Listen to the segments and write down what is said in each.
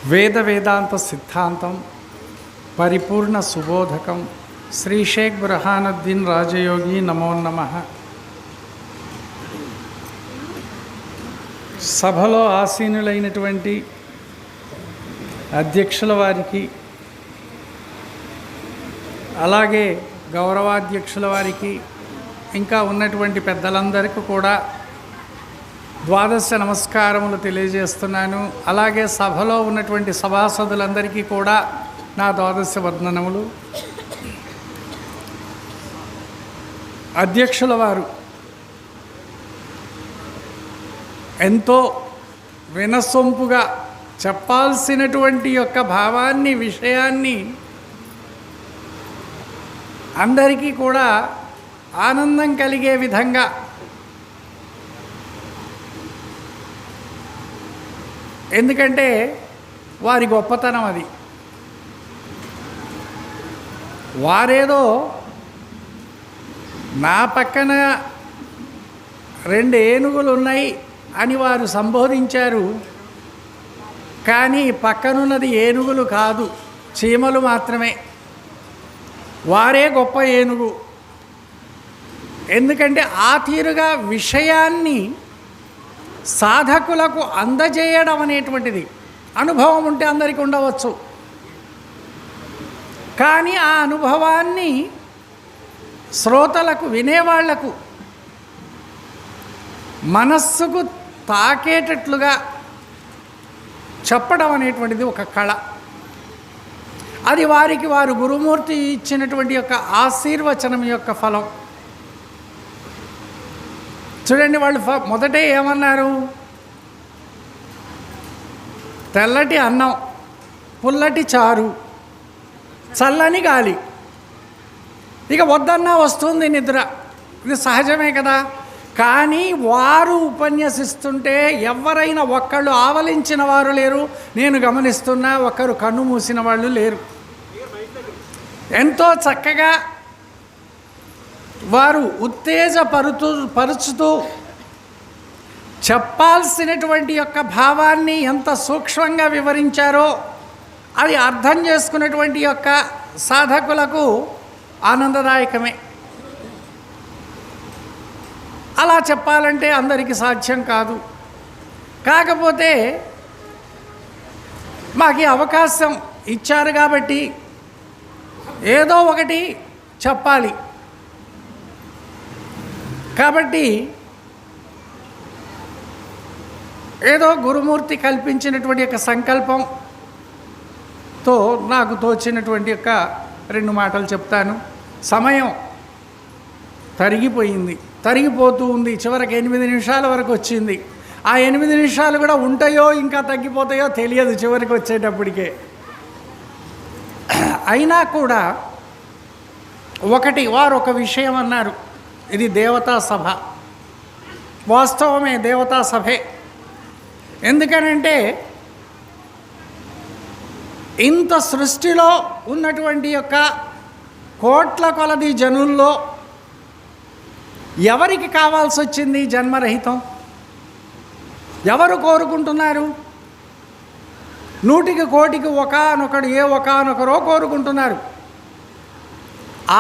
వేదాంత సిద్ధాంతం పరిపూర్ణ సుబోధకం శ్రీ షేక్ బుర్హానుద్దీన్ రాజయోగి నమో నమః. సభలో ఆసీనులైనటువంటి అధ్యక్షుల వారికి, అలాగే గౌరవాధ్యక్షుల వారికి, ఇంకా ఉన్నటువంటి పెద్దలందరికీ కూడా ద్వాదశ నమస్కారములు తెలియజేస్తున్నాను. అలాగే సభలో ఉన్నటువంటి సభాసదులందరికీ కూడా నా ద్వాదశ వందనములు. అధ్యక్షుల వారు ఎంతో వినసొంపుగా చెప్పాల్సినటువంటి యొక్క భావాన్ని, విషయాన్ని అందరికీ కూడా ఆనందం కలిగే విధంగా ఎందుకంటే వారి గొప్పతనం అది. వారేదో నా పక్కన 2 ఏనుగులు ఉన్నాయి అని వారు సంబోధించారు. కానీ పక్కనున్నది ఏనుగులు కాదు, చీమలు మాత్రమే. వారే గొప్ప ఏనుగు. ఎందుకంటే ఆ తీరుగా విషయాన్ని సాధకులకు అందజేయడం అనేటువంటిది అనుభవం ఉంటే అందరికీ ఉండవచ్చు. కానీ ఆ అనుభవాన్ని శ్రోతలకు, వినేవాళ్లకు మనస్సుకు తాకేటట్లుగా చెప్పడం అనేటువంటిది ఒక కళ. అది వారికి వారు గురుమూర్తి ఇచ్చినటువంటి యొక్క ఆశీర్వచనం యొక్క ఫలం. చూడండి, వాళ్ళు మొదటే ఏమన్నారు? తెల్లటి అన్నం, పుల్లటి చారు, చల్లని గాలి. ఇక వద్దన్నా వస్తుంది నిద్ర, ఇది సహజమే కదా. కానీ వారు ఉపన్యసిస్తుంటే ఎవరైనా ఒక్కళ్ళు ఆవలించిన వారు లేరు. నేను గమనిస్తున్నా, ఒకరు కన్ను మూసిన వాళ్ళు లేరు. ఎంతో చక్కగా వారు పరుచుతూ చెప్పాల్సినటువంటి యొక్క భావాన్ని ఎంత సూక్ష్మంగా వివరించారో అది అర్థం చేసుకున్నటువంటి యొక్క సాధకులకు ఆనందదాయకమే. అలా చెప్పాలంటే అందరికీ సాధ్యం కాదు. కాకపోతే మాకు ఈ అవకాశం ఇచ్చారు కాబట్టి ఏదో ఒకటి చెప్పాలి. కాబట్టి ఏదో గురుమూర్తి కల్పించినటువంటి యొక్క సంకల్పంతో నాకు తోచినటువంటి యొక్క 2 మాటలు చెప్తాను. సమయం తరిగిపోతూ ఉంది. చివరికి 8 నిమిషాల వరకు వచ్చింది. ఆ 8 నిమిషాలు కూడా ఉంటాయో ఇంకా తగ్గిపోతాయో తెలియదు చివరికి వచ్చేటప్పటికే. అయినా కూడా వారు ఒక విషయం అన్నారు. ఇది దేవతా సభ. వాస్తవమే, దేవతా సభే. ఎందుకనంటే ఇంత సృష్టిలో ఉన్నటువంటి యొక్క కోట్ల కొలది జనుల్లో ఎవరికి కావాల్సి వచ్చింది జన్మరహితం? ఎవరు కోరుకుంటున్నారు? 100కి 1,00,00,000 ఒకానొకరో కోరుకుంటున్నారు.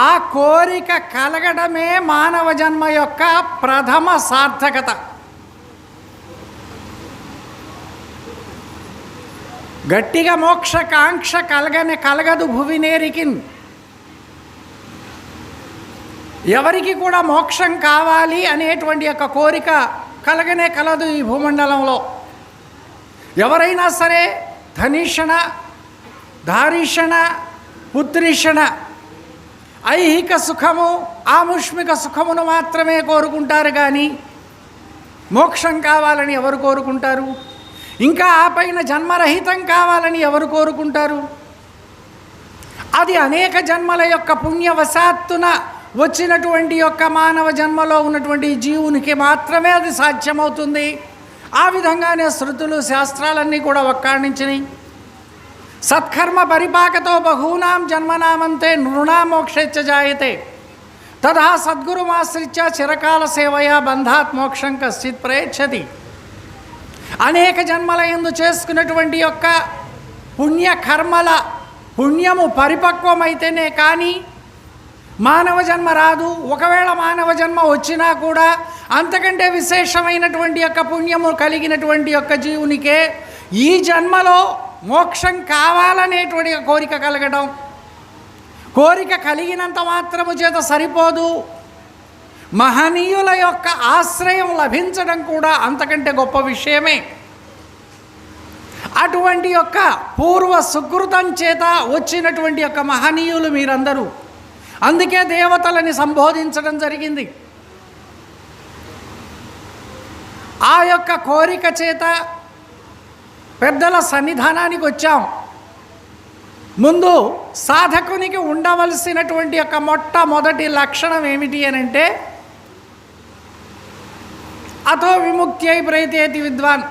ఆ కోరిక కలగడమే మానవ జన్మ యొక్క ప్రథమ సార్థకత. గట్టిగా మోక్షకాంక్ష కలగదు భువినేరికిన్. ఎవరికి కూడా మోక్షం కావాలి అనేటువంటి యొక్క కోరిక కలదు ఈ భూమండలంలో. ఎవరైనా సరే ధనిషణ, ధారిషణ, పుత్రిషణ, ఐహిక సుఖము, ఆముష్మిక సుఖమును మాత్రమే కోరుకుంటారు. కానీ మోక్షం కావాలని ఎవరు కోరుకుంటారు? ఇంకా ఆ పైన జన్మరహితం కావాలని ఎవరు కోరుకుంటారు? అది అనేక జన్మల యొక్క పుణ్యవశాత్తున వచ్చినటువంటి యొక్క మానవ జన్మలో ఉన్నటువంటి జీవునికి మాత్రమే అది సాధ్యమవుతుంది. ఆ విధంగానే శృతులు, శాస్త్రాలన్నీ కూడా వక్కాణించినాయి. సత్కర్మ పరిపాకతో బహూనాం జన్మనామంతే నృణామోక్షేచ్చ జాయతే తదా సద్గురుమాశ్రిత్య చిరకాల సేవయా బంధాత్ మోక్షం కశ్చిత్ ప్రయచ్చతి. అనేక జన్మల యందు చేసుకున్నటువంటి యొక్క పుణ్యకర్మల పుణ్యము పరిపక్వమైతేనే కానీ మానవ జన్మ రాదు. ఒకవేళ మానవ జన్మ వచ్చినా కూడా అంతకంటే విశేషమైనటువంటి యొక్క పుణ్యము కలిగినటువంటి యొక్క జీవునికే ఈ జన్మలో మోక్షం కావాలనేటువంటి కోరిక కలగడం, కోరిక కలిగినంత మాత్రము చేత సరిపోదు, మహనీయుల యొక్క ఆశ్రయం లభించడం కూడా అంతకంటే గొప్ప విషయమే. అటువంటి యొక్క పూర్వ సుకృతం చేత వచ్చినటువంటి యొక్క మహనీయులు మీరందరూ. అందుకే దేవతలని సంబోధించడం జరిగింది. ఆ యొక్క కోరిక చేత పెద్దల సన్నిధానానికి వచ్చాం. ముందు సాధకునికి ఉండవలసినటువంటి యొక్క మొట్టమొదటి లక్షణం ఏమిటి అనంటే అతో విముక్త్యై ప్రయతేతి విద్వాన్.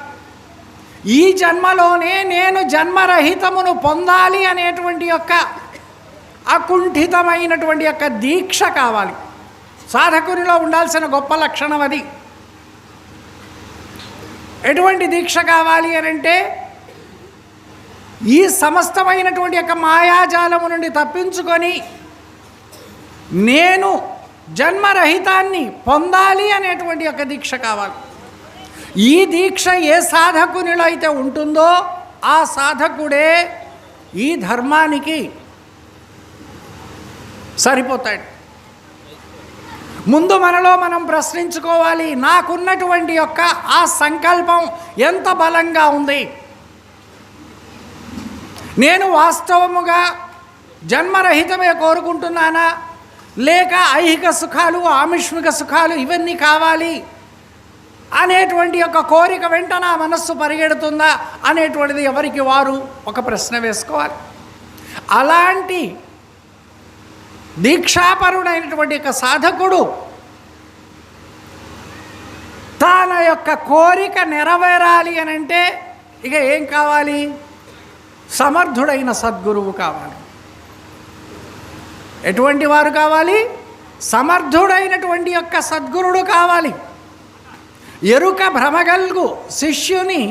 ఈ జన్మలోనే నేను జన్మరహితమును పొందాలి అనేటువంటి యొక్క అకుంఠితమైనటువంటి యొక్క దీక్ష కావాలి. సాధకునిలో ఉండాల్సిన గొప్ప లక్షణం అది. ఎటువంటి దీక్ష కావాలి అనంటే ఈ సమస్తమైనటువంటి యొక్క మాయాజాలము నుండి తప్పించుకొని నేను జన్మరహితాన్ని పొందాలి అనేటువంటి యొక్క దీక్ష కావాలి. ఈ దీక్ష ఏ సాధకునిలో అయితే ఉంటుందో ఆ సాధకుడే ఈ ధర్మానికి సరిపోతాడు. ముందు మనలో మనం ప్రశ్నించుకోవాలి, నాకున్నటువంటి యొక్క ఆ సంకల్పం ఎంత బలంగా ఉంది, నేను వాస్తవముగా జన్మరహితమే కోరుకుంటున్నానా, లేక ఐహిక సుఖాలు ఆమిష్మిక సుఖాలు ఇవన్నీ కావాలి అనేటువంటి యొక్క కోరిక వెంట నా మనస్సు పరిగెడుతుందా అనేటువంటిది ఎవరికి వారు ఒక ప్రశ్న వేసుకోవాలి. అలాంటి దీక్షాపరుడైనటువంటి యొక్క సాధకుడు తన యొక్క కోరిక నెరవేరాలి అనంటే ఇక ఏం కావాలి? సమర్థుడైన సద్గురువు కావాలి. ఎటువంటి వారు కావాలి? సమర్థుడైనటువంటి యొక్క సద్గురుడు కావాలి. ఎరుక భ్రమగల్గు శిష్యుని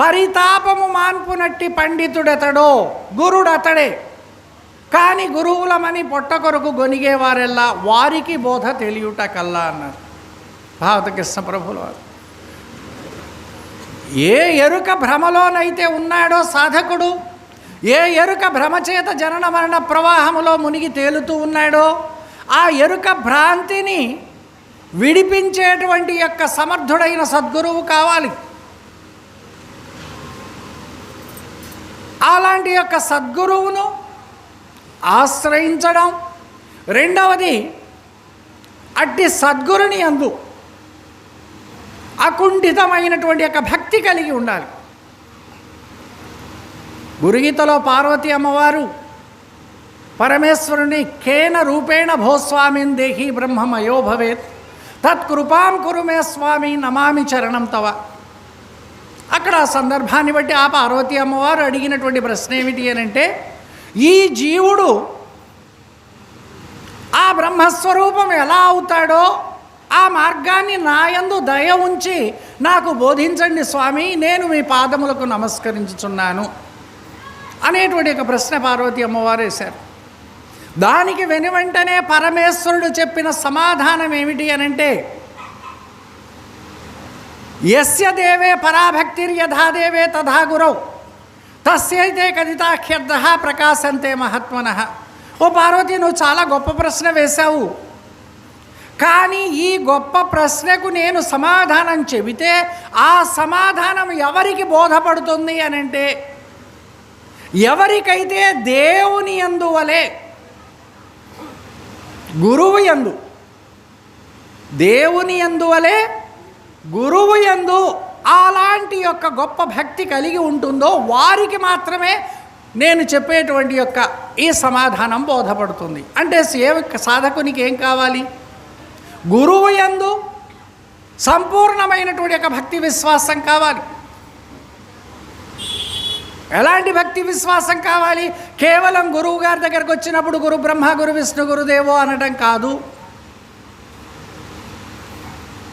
పరితాపము మాన్పునట్టి పండితుడెతడో గురుడతడే. కానీ గురువులమని పొట్ట కొరకు గొనిగేవారెల్లా వారికి బోధ తెలియుట కల్లా అన్నారు భారత కృష్ణ ప్రభుల వారు. ఏ ఎరుక భ్రమలోనైతే ఉన్నాడో సాధకుడు, ఏ ఎరుక భ్రమచేత జనన మరణ ప్రవాహములో మునిగి తేలుతూ ఉన్నాడో ఆ ఎరుక భ్రాంతిని విడిపించేటువంటి యొక్క సమర్థుడైన సద్గురువు కావాలి. అలాంటి యొక్క సద్గురువును ఆశ్రయించడం. రెండవది, అట్టి సద్గురుని యందు అకుంఠితమైనటువంటి యొక్క భక్తి కలిగి ఉండాలి. గురుగీతలో పార్వతీ అమ్మవారు పరమేశ్వరుని కేన రూపేణ భోస్వామిన్ దేహి బ్రహ్మమయో భవేత్ తత్కృపాం కురు మే స్వామి నమామి చరణం తవ. అక్కడ ఆ సందర్భాన్ని బట్టి ఆ పార్వతీ అమ్మవారు అడిగినటువంటి ప్రశ్న ఏమిటి అనంటే, ఈ జీవుడు ఆ బ్రహ్మస్వరూపం ఎలా అవుతాడో ఆ మార్గాన్ని నాయందు దయ ఉంచి నాకు బోధించండి స్వామి, నేను మీ పాదములకు నమస్కరించుచున్నాను అనేటువంటి ఒక ప్రశ్న పార్వతీ అమ్మవారు వేశారు. దానికి వెనువెంటనే పరమేశ్వరుడు చెప్పిన సమాధానం ఏమిటి అనంటే, యస్య దేవే పరాభక్తిర్యథాదేవే తథా గురౌ తస్యైతే కదితాఖ్యర్థః ప్రకాశంతే మహాత్మనః. ఓ పార్వతి, నువ్వు చాలా గొప్ప ప్రశ్న వేశావు. కానీ ఈ గొప్ప ప్రశ్నకు నేను సమాధానం చెబితే ఆ సమాధానం ఎవరికి బోధపడుతుంది అనంటే, ఎవరికైతే దేవుని యందు వలె గురువు యందు, దేవుని యందు వలె గురువు యందు అలాంటి యొక్క గొప్ప భక్తి కలిగి ఉంటుందో వారికి మాత్రమే నేను చెప్పేటువంటి యొక్క ఈ సమాధానం బోధపడుతుంది. అంటే సాధకునికి ఏం కావాలి? గురువు యందు సంపూర్ణమైనటువంటి యొక్క భక్తి విశ్వాసం కావాలి. ఎలాంటి భక్తి విశ్వాసం కావాలి? కేవలం గురువు గారి దగ్గరకు వచ్చినప్పుడు గురు బ్రహ్మ గురు విష్ణు గురుదేవో అనడం కాదు.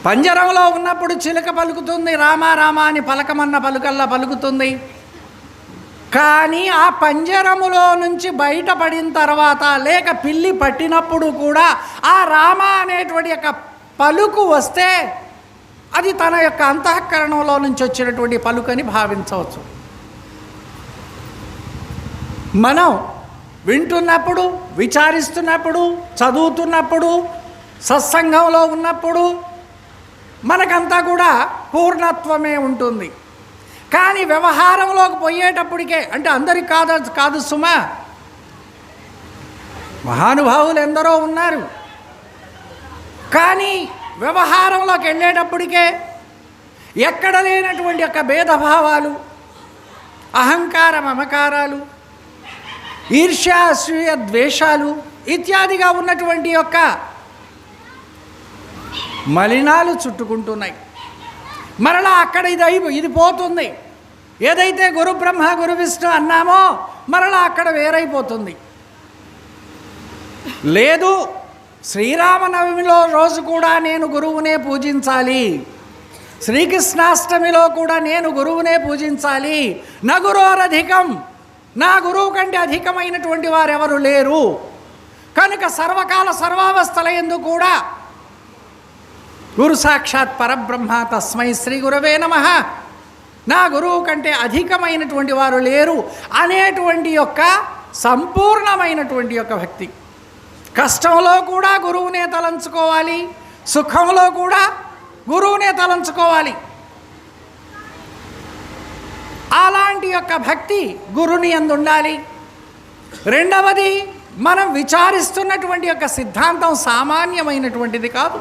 పంజరంలో ఉన్నప్పుడు చిలుక పలుకుతుంది, రామ రామ అని పలకమన్న పలుకల్లా పలుకుతుంది. కానీ ఆ పంజరములో నుంచి బయటపడిన తర్వాత లేక పిల్లి పట్టినప్పుడు కూడా ఆ రామ అనేటువంటి యొక్క పలుకు వస్తే అది తన యొక్క అంతఃకరణంలో నుంచి వచ్చినటువంటి పలుకని భావించవచ్చు. మనం వింటున్నప్పుడు, విచారిస్తున్నప్పుడు, చదువుతున్నప్పుడు, సత్సంగంలో ఉన్నప్పుడు మనకంతా కూడా పూర్ణత్వమే ఉంటుంది. కానీ వ్యవహారంలోకి పోయేటప్పటికే, అంటే అందరికి కాదు సుమా, మహానుభావులు ఎందరో ఉన్నారు. కానీ వ్యవహారంలోకి వెళ్ళేటప్పటికే ఎక్కడ లేనటువంటి యొక్క భేదభావాలు, అహంకార మమకారాలు, ఈర్ష్య అసూయ ద్వేషాలు ఇత్యాదిగా ఉన్నటువంటి యొక్క మలినాలు చుట్టుకుంటున్నాయి. మరలా అక్కడ ఇది పోతుంది. ఏదైతే గురు బ్రహ్మ గురు విష్ణు అన్నామో మరలా అక్కడ వేరైపోతుంది. లేదు, శ్రీరామనవమిలో రోజు కూడా నేను గురువునే పూజించాలి, శ్రీకృష్ణాష్టమిలో కూడా నేను గురువునే పూజించాలి, నా గురోరధికం, నా గురువు కంటే అధికమైనటువంటి వారెవరు లేరు కనుక సర్వకాల సర్వావస్థల యందు కూడా గురు సాక్షాత్ పరబ్రహ్మ తస్మై శ్రీ గురవే నమః, నా గురువు కంటే అధికమైనటువంటి వారు లేరు అనేటువంటి యొక్క సంపూర్ణమైనటువంటి యొక్క భక్తి. కష్టంలో కూడా గురువునే తలంచుకోవాలి, సుఖంలో కూడా గురువునే తలంచుకోవాలి. అలాంటి యొక్క భక్తి గురుని యందు ఉండాలి. రెండవది, మనం విచారిస్తున్నటువంటి యొక్క సిద్ధాంతం సామాన్యమైనటువంటిది కాదు.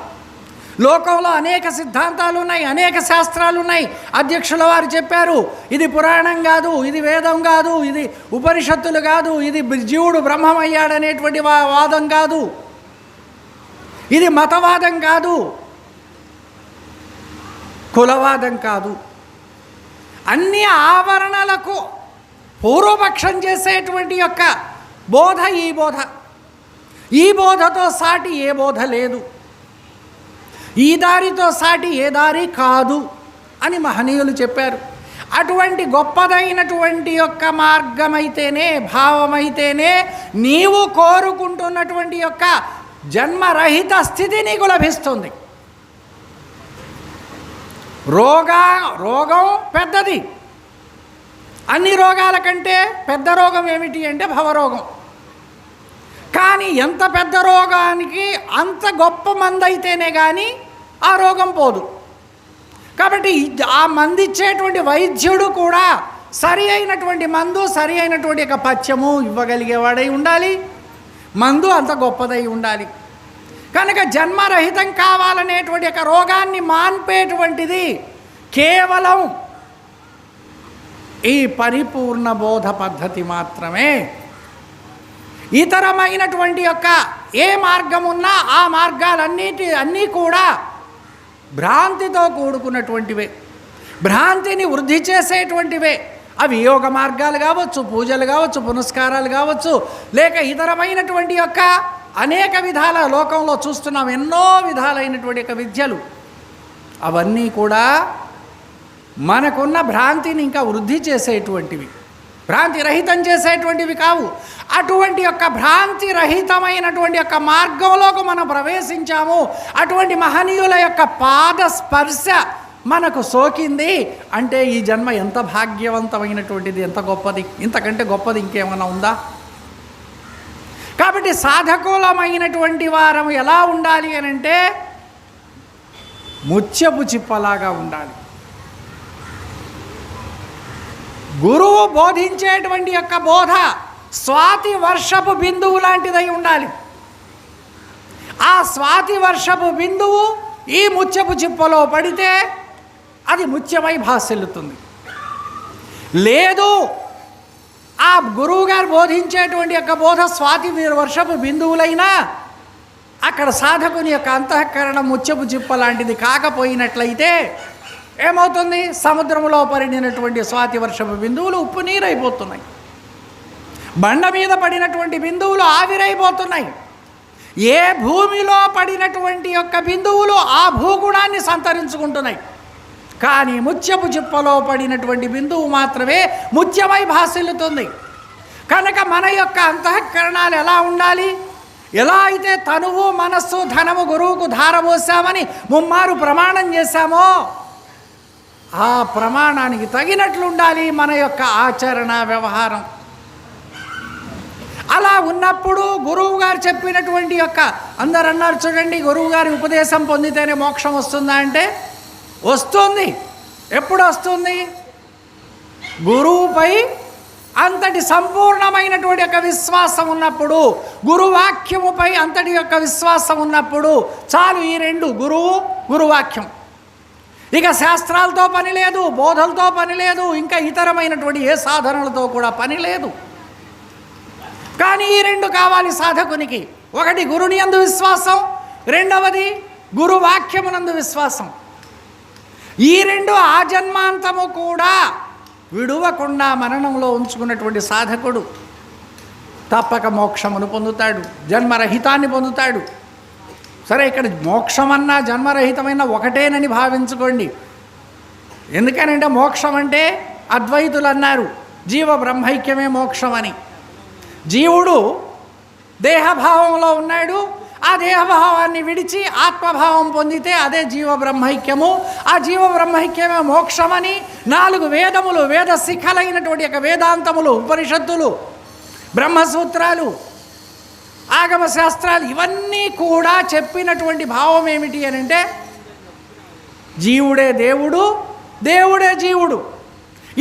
లోకంలో అనేక సిద్ధాంతాలు ఉన్నాయి, అనేక శాస్త్రాలు ఉన్నాయి. అధ్యక్షుల వారు చెప్పారు, ఇది పురాణం కాదు, ఇది వేదం కాదు, ఇది ఉపనిషత్తులు కాదు, ఇది జీవుడు బ్రహ్మమయ్యాడనేటువంటి వాదం కాదు, ఇది మతవాదం కాదు, కులవాదం కాదు. అన్ని ఆవరణలకు పూర్వపక్షం చేసేటువంటి యొక్క బోధ ఈ బోధ. ఈ బోధతో సాటి ఏ బోధ లేదు, ఈ దారితో సాటి ఏ దారి కాదు అని మహనీయులు చెప్పారు. అటువంటి గొప్పదైనటువంటి యొక్క మార్గమైతేనే, భావమైతేనే నీవు కోరుకుంటున్నటువంటి యొక్క జన్మరహిత స్థితి నీకు లభిస్తుంది. రోగం పెద్దది. అన్ని రోగాల కంటే పెద్ద రోగం ఏమిటి అంటే భవరోగం. కానీ ఎంత పెద్ద రోగానికి అంత గొప్ప మందు అయితేనే కానీ ఆ రోగం పోదు. కాబట్టి ఆ మందు ఇచ్చేటువంటి వైద్యుడు కూడా సరి అయినటువంటి మందు, సరి అయినటువంటి ఒక పథ్యము ఇవ్వగలిగేవాడై ఉండాలి. మందు అంత గొప్పదై ఉండాలి. కనుక జన్మరహితం కావాలనేటువంటి ఒక రోగాన్ని మాన్పేటువంటిది కేవలం ఈ పరిపూర్ణ బోధ పద్ధతి మాత్రమే. ఇతరమైనటువంటి యొక్క ఏ మార్గం ఉన్నా ఆ మార్గాలన్నీ కూడా భ్రాంతితో కూడుకున్నటువంటివే, భ్రాంతిని వృద్ధి చేసేటువంటివే. అవి యోగ మార్గాలు కావచ్చు, పూజలు కావచ్చు, పునస్కారాలు కావచ్చు, లేక ఇతరమైనటువంటి యొక్క అనేక విధాల లోకంలో చూస్తున్నాం, ఎన్నో విధాలైనటువంటి యొక్క విద్యలు. అవన్నీ కూడా మనకున్న భ్రాంతిని ఇంకా వృద్ధి చేసేటువంటివి, భ్రాంతి రహితం చేసేటువంటివి కావు. అటువంటి యొక్క భ్రాంతి రహితమైనటువంటి యొక్క మార్గంలోకి మనం ప్రవేశించాము. అటువంటి మహనీయుల యొక్క పాద స్పర్శ మనకు సోకింది అంటే ఈ జన్మ ఎంత భాగ్యవంతమైనటువంటిది, ఎంత గొప్పది. ఇంతకంటే గొప్పది ఇంకేమైనా ఉందా? కాబట్టి సాధకులమైనటువంటి వారం ఎలా ఉండాలి అని అంటే ముత్యపు చిప్పలాగా ఉండాలి. గురువు బోధించేటువంటి యొక్క బోధ స్వాతి వర్షపు బిందువు లాంటిదై ఉండాలి. ఆ స్వాతి వర్షపు బిందువు ఈ ముత్యపు చిప్పలో పడితే అది ముత్యమై భాసిల్లుతుంది. లేదు, ఆ గురువుగారు బోధించేటువంటి యొక్క బోధ స్వాతి వర్షపు బిందువులైనా అక్కడ సాధకుని యొక్క అంతఃకరణం ముత్యపు చిప్ప లాంటిది కాకపోయినట్లయితే ఏమవుతుంది? సముద్రంలో పడినటువంటి స్వాతి వర్షపు బిందువులు ఉప్పు నీరైపోతున్నాయి, బండ మీద పడినటువంటి బిందువులు ఆవిరైపోతున్నాయి. ఏ భూమిలో పడినటువంటి యొక్క బిందువులు ఆ భూగుణాన్ని సంతరించుకుంటున్నాయి. కానీ ముత్యపు చిప్పలో పడినటువంటి బిందువు మాత్రమే ముత్యమై భాసిల్లుతుంది. కనుక మన యొక్క అంతఃకరణాలు ఎలా ఉండాలి? ఎలా అయితే తనువు మనస్సు ధనము గురువుకు ధారపోసామని ముమ్మారు ప్రమాణం చేశామో ఆ ప్రమాణానికి తగినట్లు ఉండాలి మన యొక్క ఆచరణ వ్యవహారం. అలా ఉన్నప్పుడు గురువు గారు చెప్పినటువంటి యొక్క అందరు అన్నారు చూడండి, గురువు గారి ఉపదేశం పొందితేనే మోక్షం వస్తుందా అంటే వస్తుంది. ఎప్పుడు వస్తుంది? గురువుపై అంతటి సంపూర్ణమైనటువంటి యొక్క విశ్వాసం ఉన్నప్పుడు, గురువాక్యముపై అంతటి యొక్క విశ్వాసం ఉన్నప్పుడు చాలు. ఈ రెండు, గురువు గురువాక్యం. ఇక శాస్త్రాలతో పని లేదు, బోధలతో పని లేదు, ఇంకా ఇతరమైనటువంటి ఏ సాధనలతో కూడా పని లేదు. కానీ ఈ రెండు కావాలి సాధకునికి. ఒకటి గురుని యందు విశ్వాసం, రెండవది గురువాక్యమునందు విశ్వాసం. ఈ రెండు ఆజన్మాంతము కూడా విడువకుండా మరణంలో ఉంచుకున్నటువంటి సాధకుడు తప్పక మోక్షమును పొందుతాడు, జన్మరహితాన్ని పొందుతాడు. సరే, ఇక్కడ మోక్షమన్నా జన్మరహితమైన ఒకటేనని భావించుకోండి. ఎందుకనంటే మోక్షం అంటే అద్వైతులు అన్నారు జీవ బ్రహ్మైక్యమే మోక్షం అని. జీవుడు దేహభావంలో ఉన్నాడు, ఆ దేహభావాన్ని విడిచి ఆత్మభావం పొందితే అదే జీవ బ్రహ్మైక్యము. ఆ జీవ బ్రహ్మైక్యమే మోక్షమని 4 వేదములు, వేద శిఖలైనటువంటి యొక్క వేదాంతములు, ఉపనిషత్తులు, బ్రహ్మసూత్రాలు, ఆగమ శాస్త్రాలు ఇవన్నీ కూడా చెప్పినటువంటి భావం ఏమిటి అని అంటే జీవుడే దేవుడు, దేవుడే జీవుడు,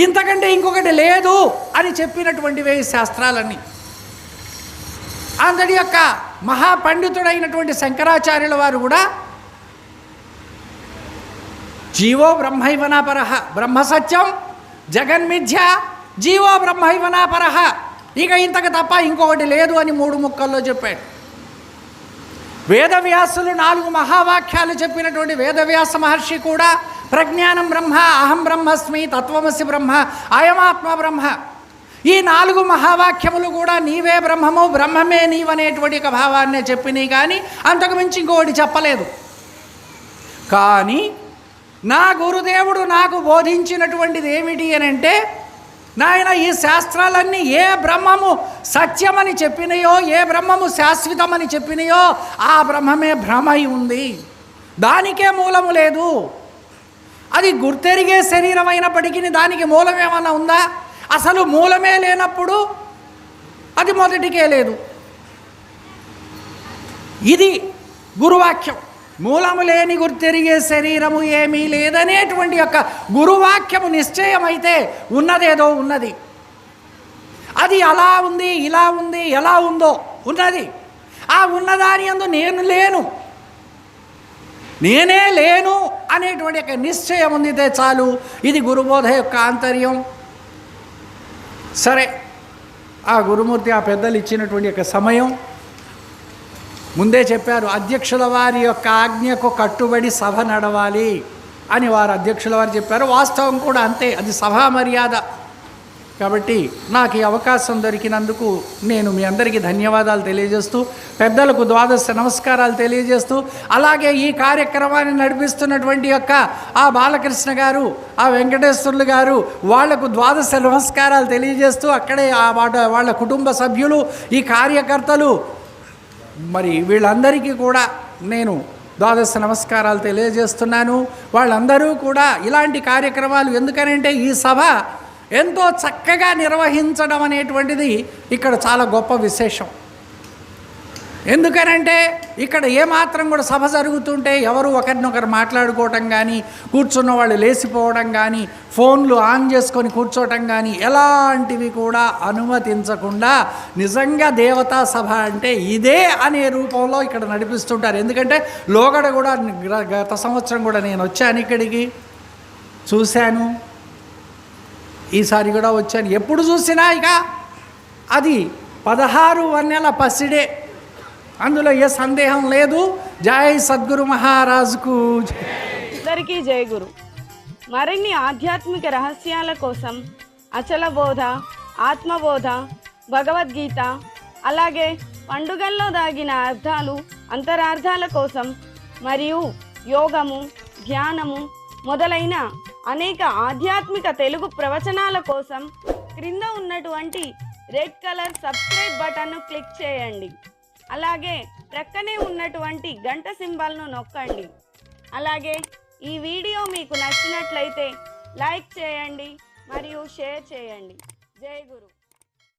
ఇంతకంటే ఇంకొకటి లేదు అని చెప్పినటువంటివే ఈ శాస్త్రాలన్నీ. అంతటి యొక్క మహాపండితుడైనటువంటి శంకరాచార్యుల వారు కూడా జీవో బ్రహ్మైవనాపరః, బ్రహ్మసత్యం జగన్మిథ్య, జీవో బ్రహ్మైవనాపరః, ఇక ఇంతకు తప్ప ఇంకొకటి లేదు అని 3 ముక్కల్లో చెప్పాడు. వేదవ్యాసులు 4 మహావాక్యాలు చెప్పినటువంటి వేదవ్యాస మహర్షి కూడా ప్రజ్ఞానం బ్రహ్మ, అహం బ్రహ్మస్మి, తత్వమసి బ్రహ్మ, అయమాత్మ బ్రహ్మ, ఈ 4 మహావాక్యములు కూడా నీవే బ్రహ్మము, బ్రహ్మమే నీవనేటువంటి ఒక భావాన్నే చెప్పినాయి. కానీ అంతకు మించి ఇంకొకటి చెప్పలేదు. కానీ నా గురుదేవుడు నాకు బోధించినటువంటిది ఏమిటి అని అంటే, నాయన ఈ శాస్త్రాలన్నీ ఏ బ్రహ్మము సత్యమని చెప్పినాయో, ఏ బ్రహ్మము శాశ్వతమని చెప్పినాయో ఆ బ్రహ్మమే భ్రమై ఉంది, దానికే మూలము లేదు. అది గుర్తెరిగే శరీరం అయినప్పటికీ దానికి మూలం ఏమన్నా ఉందా? అసలు మూలమే లేనప్పుడు అది మొదటికే లేదు. ఇది గురువాక్యం. మూలము లేని గుర్తెరిగే శరీరము ఏమీ లేదనేటువంటి యొక్క గురువాక్యము నిశ్చయమైతే ఉన్నదేదో ఉన్నది. అది అలా ఉంది, ఇలా ఉంది, ఎలా ఉందో ఉన్నది. ఆ ఉన్నదాని యందు నేను లేను, నేనే లేను అనేటువంటి యొక్క నిశ్చయం ఉందితే చాలు. ఇది గురుబోధ యొక్క ఆంతర్యం. సరే, ఆ గురుమూర్తి ఆ పెద్దలు ఇచ్చినటువంటి యొక్క సమయం ముందే చెప్పారు. అధ్యక్షుల వారి యొక్క ఆజ్ఞకు కట్టుబడి సభ నడవాలి అని వారు అధ్యక్షుల వారు చెప్పారు. వాస్తవం కూడా అంతే, అది సభా మర్యాద. కాబట్టి నాకు ఈ అవకాశం దొరికినందుకు నేను మీ అందరికీ ధన్యవాదాలు తెలియజేస్తూ, పెద్దలకు ద్వాదశ నమస్కారాలు తెలియజేస్తూ, అలాగే ఈ కార్యక్రమాన్ని నడిపిస్తున్నటువంటి యొక్క ఆ బాలకృష్ణ గారు, ఆ వెంకటేశ్వర్లు గారు, వాళ్లకు ద్వాదశ నమస్కారాలు తెలియజేస్తూ, అక్కడే వాళ్ళ కుటుంబ సభ్యులు, ఈ కార్యకర్తలు, మరి వీళ్ళందరికీ కూడా నేను ద్వాదశ నమస్కారాలు తెలియజేస్తున్నాను. వాళ్ళందరూ కూడా ఇలాంటి కార్యక్రమాలు, ఎందుకనంటే ఈ సభ ఎంతో చక్కగా నిర్వహించడం అనేటువంటిది ఇక్కడ చాలా గొప్ప విశేషం. ఎందుకనంటే ఇక్కడ ఏమాత్రం కూడా సభ జరుగుతుంటే ఎవరు ఒకరినొకరు మాట్లాడుకోవటం కానీ, కూర్చున్న వాళ్ళు లేచిపోవడం కానీ, ఫోన్లు ఆన్ చేసుకొని కూర్చోవటం కానీ ఎలాంటివి కూడా అనుమతించకుండా నిజంగా దేవతా సభ అంటే ఇదే అనే రూపంలో ఇక్కడ నడిపిస్తుంటారు. ఎందుకంటే లోగడ కూడా గత సంవత్సరం కూడా నేను వచ్చాను, ఇక్కడికి చూశాను, ఈసారి కూడా వచ్చాను. ఎప్పుడు చూసినా ఇక అది 16 వన్నెల పసిడే, అందులో ఏ సందేహం లేదు. జై సద్గురు మహారాజుకు. అందరికీ జై గురు. మరిన్ని ఆధ్యాత్మిక రహస్యాల కోసం అచల బోధ, ఆత్మబోధ, భగవద్గీత, అలాగే పండుగల్లో దాగిన అర్థాలు, అంతరార్థాల కోసం మరియు యోగము, ధ్యానము మొదలైన అనేక ఆధ్యాత్మిక తెలుగు ప్రవచనాల కోసం క్రింద ఉన్నటువంటి రెడ్ కలర్ సబ్స్క్రైబ్ బటన్ను క్లిక్ చేయండి. అలాగే ప్రక్కనే ఉన్నటువంటి గంట సింబల్ను నొక్కండి. అలాగే ఈ వీడియో మీకు నచ్చినట్లయితే లైక్ చేయండి మరియు షేర్ చేయండి. జై గురు.